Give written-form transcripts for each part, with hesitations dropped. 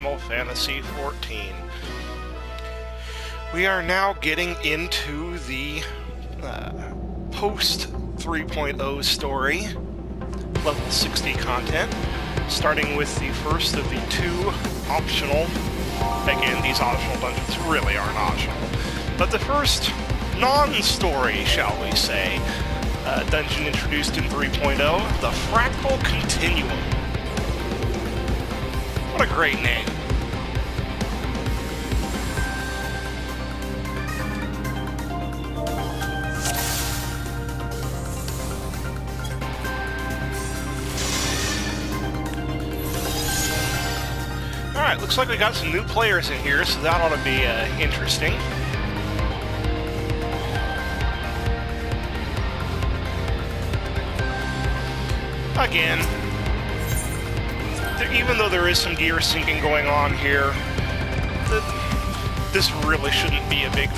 Final Fantasy XIV. We are now getting into the post 3.0 story, level 60 content, starting with the first of the two optional, again, these optional dungeons really aren't optional, but the first non-story, shall we say, dungeon introduced in 3.0, the Fractal Continuum. What a great name. Alright, looks like we got some new players in here, so that ought to be interesting. Again, even though there is some gear syncing going on here, this really shouldn't be a big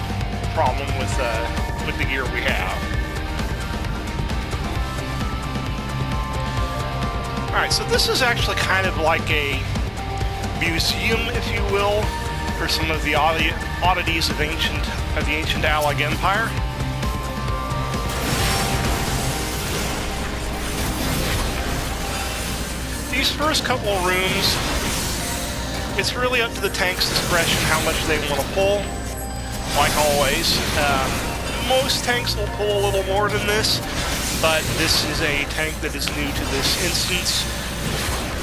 problem with the gear we have. Alright, so this is actually kind of like a museum, if you will, for some of the oddities of the ancient Allagan Empire. These first couple of rooms, it's really up to the tank's discretion how much they want to pull, like always. Most tanks will pull a little more than this, but this is a tank that is new to this instance,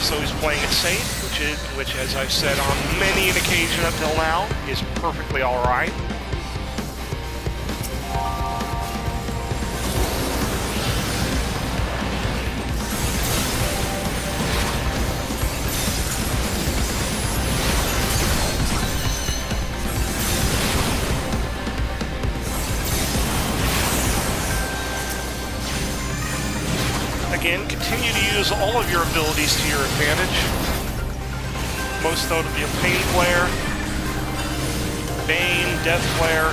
so he's playing it safe, which as I've said on many an occasion up till now, is perfectly alright. Again, continue to use all of your abilities to your advantage. Most notably a Pain Flare, Bane, Death Flare.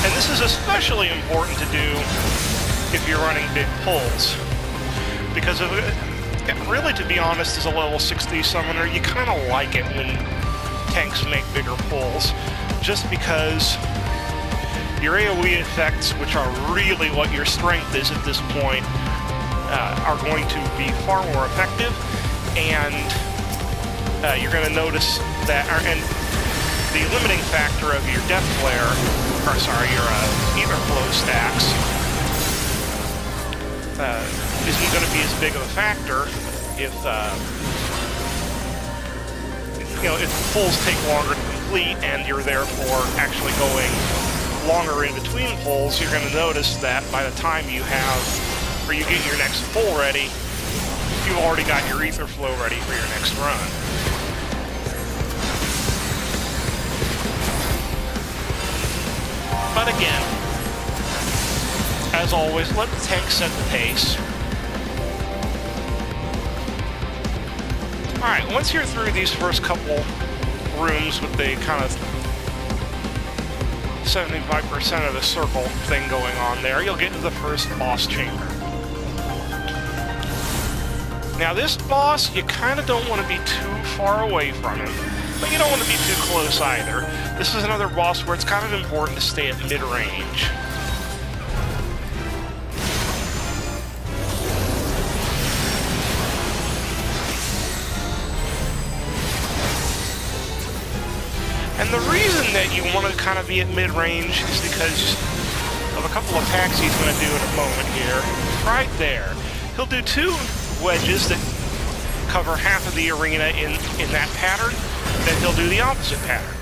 And this is especially important to do if you're running big pulls. Because of it, really, to be honest, as a level 60 summoner, you kind of like it when tanks make bigger pulls. Just because your AoE effects, which are really what your strength is at this point, are going to be far more effective, and you're going to notice that, and the limiting factor of your Death Flare, or sorry, your Ether Flow stacks, isn't going to be as big of a factor if, if pulls take longer to complete, and you're therefore actually going longer in between pulls. You're going to notice that by the time you have, or you get your next pull ready, you've already got your ether flow ready for your next run. But again, as always, let the tank set the pace. Alright, once you're through these first couple rooms with the kind of 75% of the circle thing going on there, you'll get to the first boss chamber. Now this boss, you kind of don't want to be too far away from him, but you don't want to be too close either. This is another boss where it's kind of important to stay at mid-range. And the reason that you want to kind of be at mid-range is because of a couple of attacks he's going to do in a moment here. Right there. He'll do two wedges that cover half of the arena in that pattern, then he'll do the opposite pattern.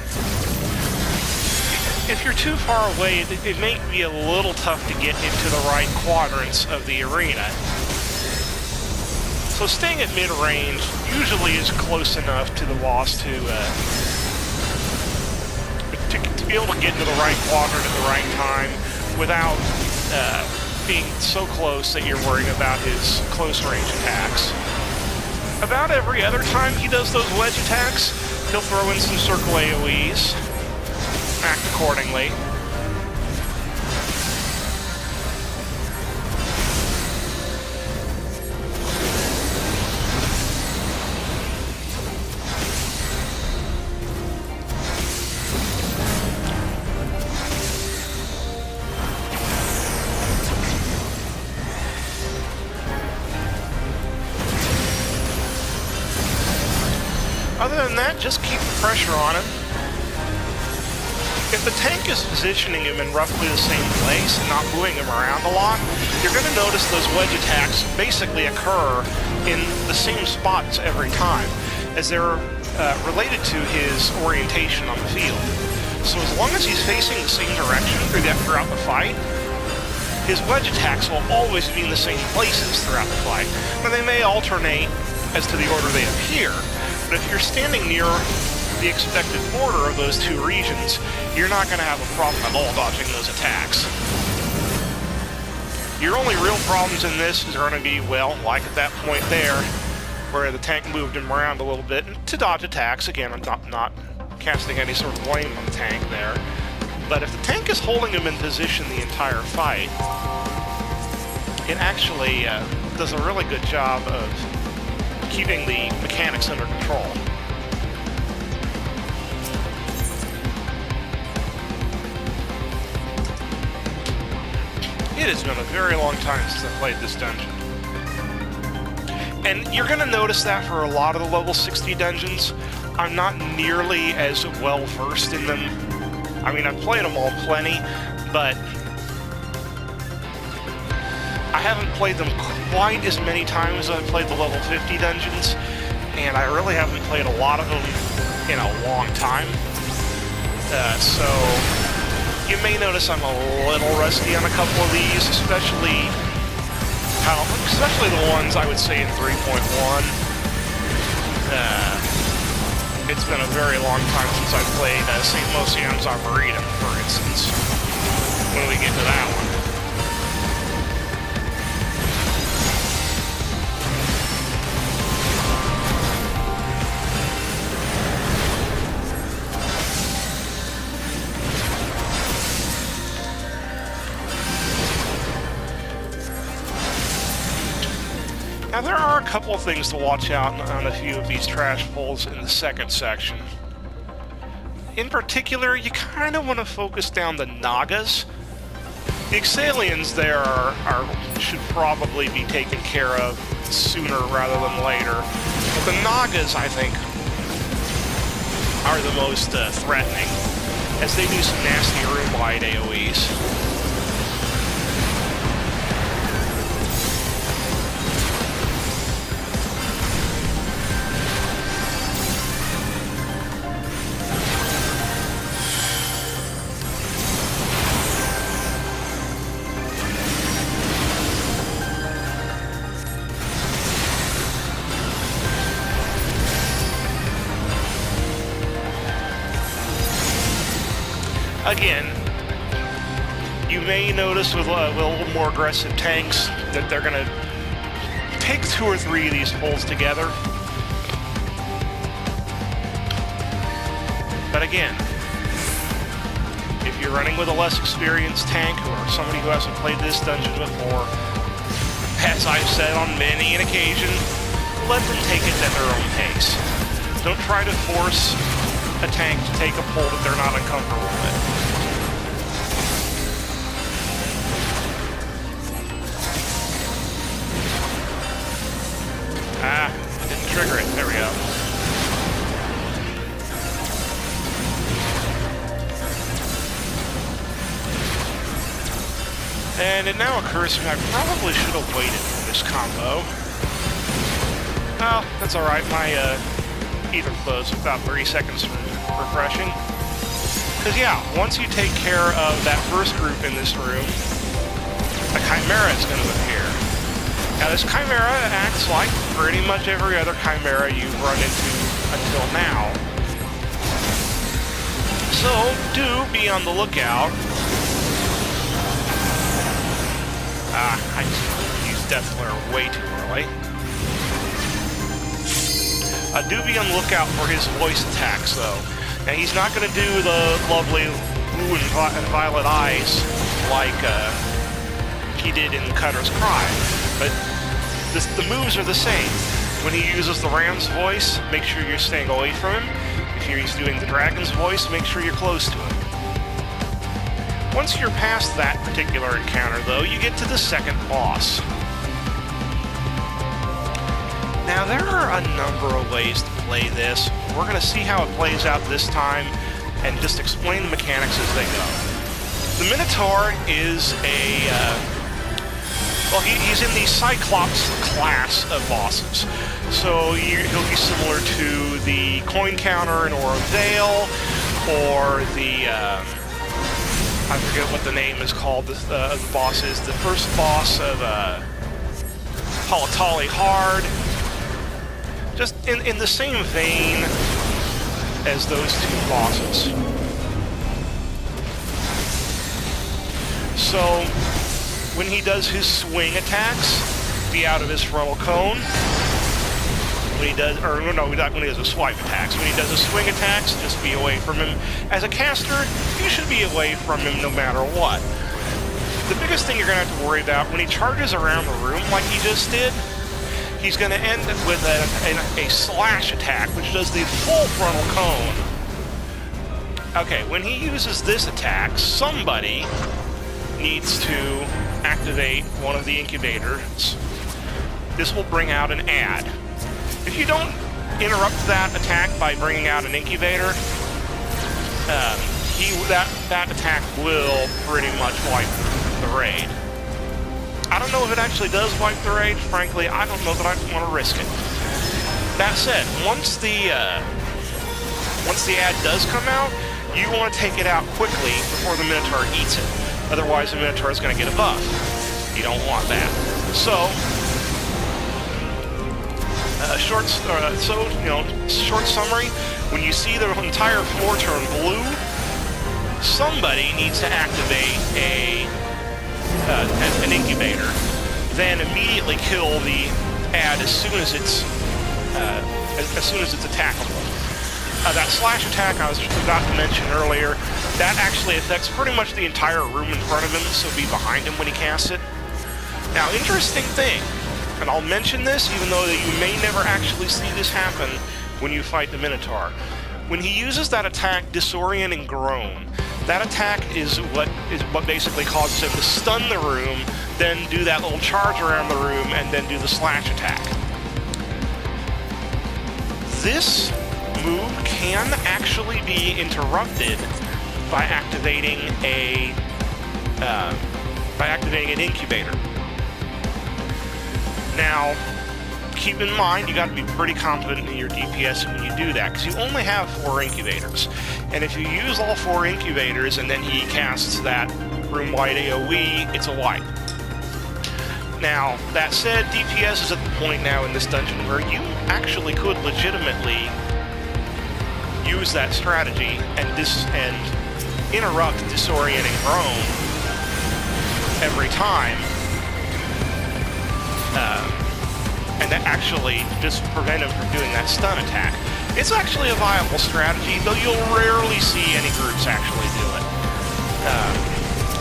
If you're too far away, it may be a little tough to get into the right quadrants of the arena. So staying at mid-range usually is close enough to the boss to be able to get into the right quadrant at the right time without being so close that you're worrying about his close-range attacks. About every other time he does those wedge attacks, he'll throw in some circle AoEs. Act accordingly. Other than that, just keep the pressure on him. If the tank is positioning him in roughly the same place and not moving him around a lot, you're going to notice those wedge attacks basically occur in the same spots every time, as they're related to his orientation on the field. So as long as he's facing the same direction throughout the fight, his wedge attacks will always be in the same places throughout the fight. Now they may alternate as to the order they appear, but if you're standing near the expected border of those two regions, you're not going to have a problem at all dodging those attacks. Your only real problems in this are going to be, well, like at that point there, where the tank moved him around a little bit to dodge attacks. Again, I'm not casting any sort of blame on the tank there. But if the tank is holding him in position the entire fight, it actually does a really good job of keeping the mechanics under control. It has been a very long time since I played this dungeon. And you're going to notice that for a lot of the level 60 dungeons, I'm not nearly as well versed in them. I mean, I've played them all plenty, but I haven't played them quite as many times as I've played the level 50 dungeons, and I really haven't played a lot of them in a long time. So you may notice I'm a little rusty on a couple of these, especially the ones I would say in 3.1. It's been a very long time since I played St. Mosian's Arboretum, for instance, when we get to that one. Now, there are a couple of things to watch out on a few of these trash pulls in the second section. In particular, you kind of want to focus down the Nagas. The Exalians there should probably be taken care of sooner rather than later. But the Nagas, I think, are the most threatening, as they do some nasty room-wide AoEs. Again, you may notice with a little more aggressive tanks that they're going to take 2 or 3 of these pulls together. But again, if you're running with a less experienced tank or somebody who hasn't played this dungeon before, as I've said on many an occasion, let them take it at their own pace. Don't try to force a tank to take a pull that they're not uncomfortable with. Ah, didn't trigger it. There we go. And it now occurs to me I probably should have waited for this combo. Well, that's alright. My heater closed about 30 seconds from refreshing. Because yeah, once you take care of that first group in this room, a Chimera is going to appear. Now this Chimera acts like pretty much every other Chimera you've run into until now. So do be on the lookout. I used Death Flare way too early. Do be on the lookout for his voice attacks, though. Now, he's not going to do the lovely blue and violet eyes like he did in Cutter's Cry, but the moves are the same. When he uses the ram's voice, make sure you're staying away from him. If he's doing the dragon's voice, make sure you're close to him. Once you're past that particular encounter, though, you get to the second boss. Now, there are a number of ways to play this. We're going to see how it plays out this time and just explain the mechanics as they go. The Minotaur is a... well, he's in the Cyclops class of bosses. So he'll be similar to the coin counter in Aurum Vale, or the... I forget what the name is called, the boss is. The first boss of Halatali Hard. Just in the same vein as those two bosses. So, when he does his swing attacks, be out of his frontal cone. When he does, or no, not when he does a swipe attacks. When he does his swing attacks, just be away from him. As a caster, you should be away from him no matter what. The biggest thing you're going to have to worry about, when he charges around the room like he just did, he's going to end with a slash attack, which does the full frontal cone. Okay, when he uses this attack, somebody needs to activate one of the incubators. This will bring out an ad. If you don't interrupt that attack by bringing out an incubator, that attack will pretty much wipe the raid. I don't know if it actually does wipe the raid. Frankly, I don't know that I want to risk it. That said, once the ad does come out, you want to take it out quickly before the Minotaur eats it. Otherwise, the Minotaur is going to get a buff. You don't want that. So, short summary, when you see the entire floor turn blue, somebody needs to activate an incubator, then immediately kill the ad as soon as it's attackable. That slash attack I was about to mention earlier, that actually affects pretty much the entire room in front of him, so be behind him when he casts it. Now, interesting thing, and I'll mention this even though you may never actually see this happen when you fight the Minotaur. When he uses that attack, Disorienting Groan, that attack is what basically causes him to stun the room, then do that little charge around the room, and then do the slash attack. This move can actually be interrupted by activating an incubator. Now, keep in mind, you got to be pretty confident in your DPS when you do that, because you only have 4 incubators. And if you use all 4 incubators and then he casts that room-wide AoE, it's a wipe. Now, that said, DPS is at the point now in this dungeon where you actually could legitimately use that strategy and interrupt Disorienting Groan every time. And that actually just prevent him from doing that stun attack. It's actually a viable strategy, though you'll rarely see any groups actually do it.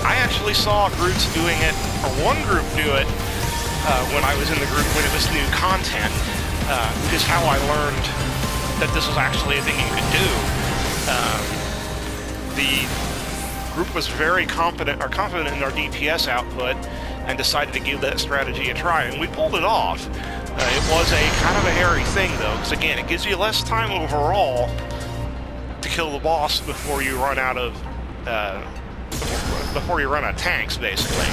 I actually saw groups doing it, or one group do it, when I was in the group when it was new content, which is how I learned that this was actually a thing you could do. The group was very confident in our DPS output, and decided to give that strategy a try, and we pulled it off. It was a kind of a hairy thing, though, because again, it gives you less time overall to kill the boss before you run out of tanks, basically.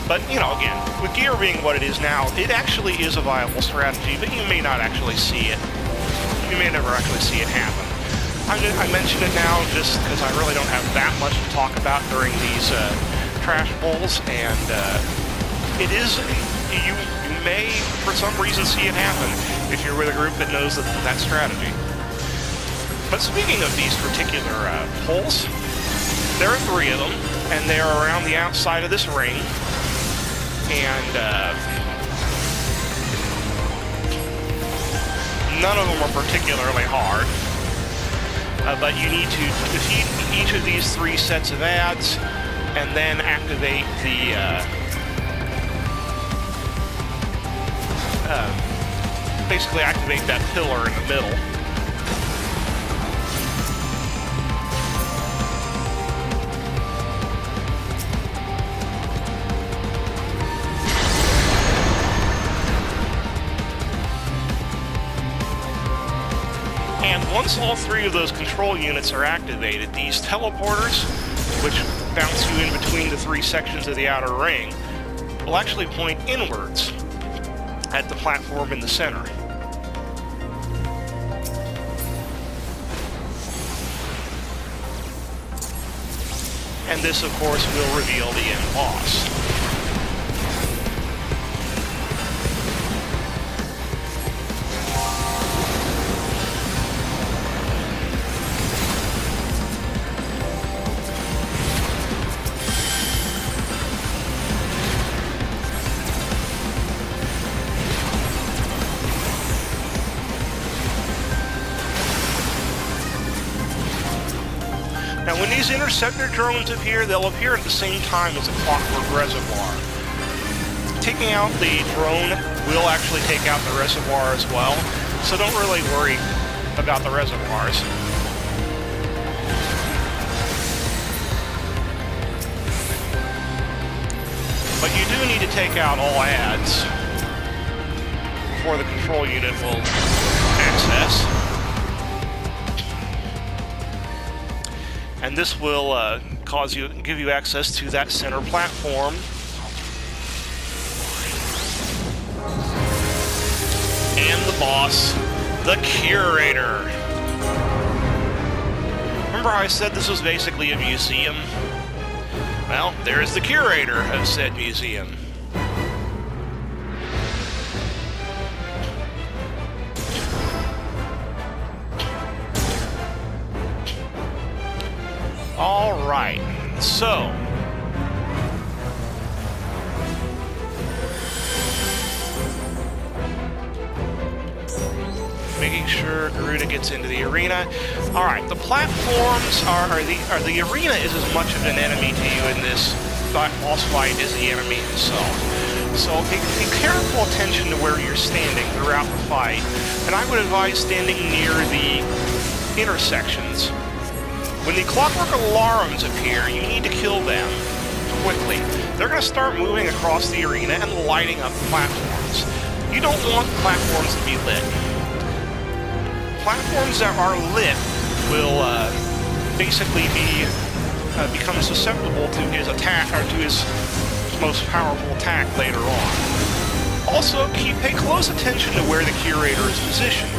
But, you know, again, with gear being what it is now, it actually is a viable strategy, but you may not actually see it. You may never actually see it happen. I mention it now just because I really don't have that much to talk about during these trash pulls, and it is, you may, for some reason, see it happen if you're with a group that knows that strategy. But speaking of these particular pulls, there are 3 of them, and they are around the outside of this ring, and none of them are particularly hard. But you need to defeat each of these 3 sets of ads, and then activate the basically activate that pillar in the middle. once all three of those control units are activated, these teleporters, which bounce you in between the three sections of the outer ring, will actually point inwards at the platform in the center. And this, of course, will reveal the end boss. Now, when these interceptor drones appear, they'll appear at the same time as a clockwork reservoir. Taking out the drone will actually take out the reservoir as well, so don't really worry about the reservoirs. But you do need to take out all adds before the control unit will access. And this will give you access to that center platform. And the boss, the Curator. Remember how I said this was basically a museum? Well, there's the Curator of said museum. Alright, so making sure Garuda gets into the arena. Alright, the platforms are the arena is as much of an enemy to you in this boss fight as the enemy himself. So pay careful attention to where you're standing throughout the fight, and I would advise standing near the intersections. When the clockwork alarms appear, you need to kill them quickly. They're going to start moving across the arena and lighting up the platforms. You don't want platforms to be lit. Platforms that are lit will basically become susceptible to his attack, or to his most powerful attack later on. Also, pay close attention to where the Curator is positioned,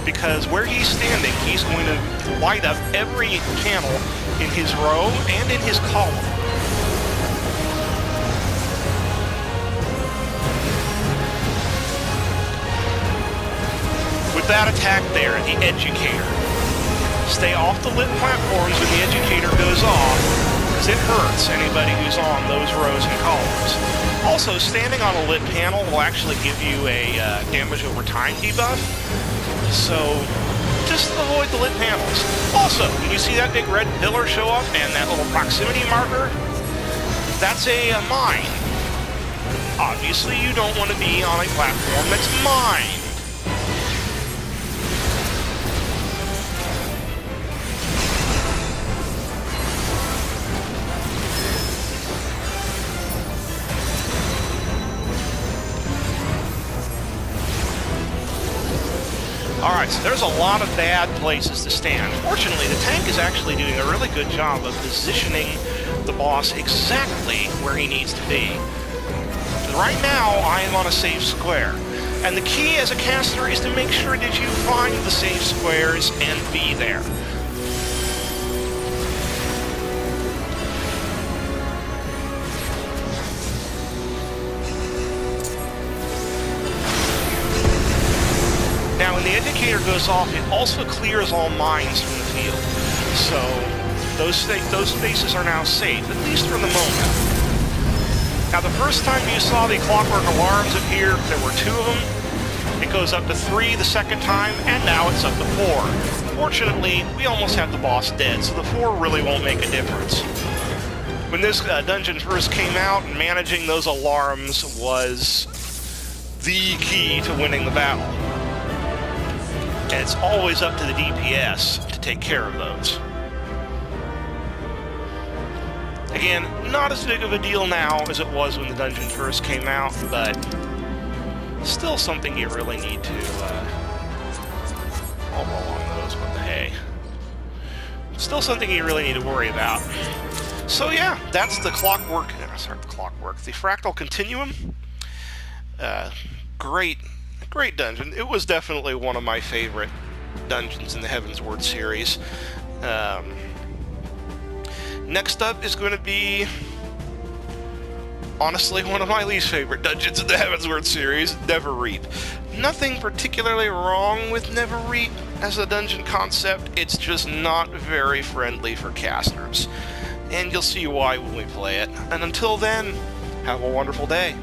because where he's standing, he's going to light up every panel in his row and in his column. With that attack there, the Educator. Stay off the lit platforms when the Educator goes off, because it hurts anybody who's on those rows and columns. Also, standing on a lit panel will actually give you a damage over time debuff. So, just avoid the lit panels. Also, when you see that big red pillar show up and that little proximity marker, that's a mine. Obviously, you don't want to be on a platform that's mined. Alright, so there's a lot of bad places to stand. Fortunately, the tank is actually doing a really good job of positioning the boss exactly where he needs to be. Right now, I am on a safe square. And the key as a caster is to make sure that you find the safe squares and be there. Now, when the Educator goes off, it also clears all mines from the field. So, those spaces are now safe, at least for the moment. Now, the first time you saw the clockwork alarms appear, there were 2 of them. It goes up to 3 the second time, and now it's up to 4. Fortunately, we almost have the boss dead, so the 4 really won't make a difference. When this dungeon first came out, managing those alarms was the key to winning the battle. And it's always up to the DPS to take care of those. Again, not as big of a deal now as it was when the dungeon first came out, but still something you really need to... I'll roll on those, what the heck. still something you really need to worry about. So yeah, that's the the Fractal Continuum. Great dungeon. It was definitely one of my favorite dungeons in the Heavensward series. Next up is going to be, honestly, one of my least favorite dungeons in the Heavensward series, Neverreap. Nothing particularly wrong with Neverreap as a dungeon concept, it's just not very friendly for casters. And you'll see why when we play it. And until then, have a wonderful day.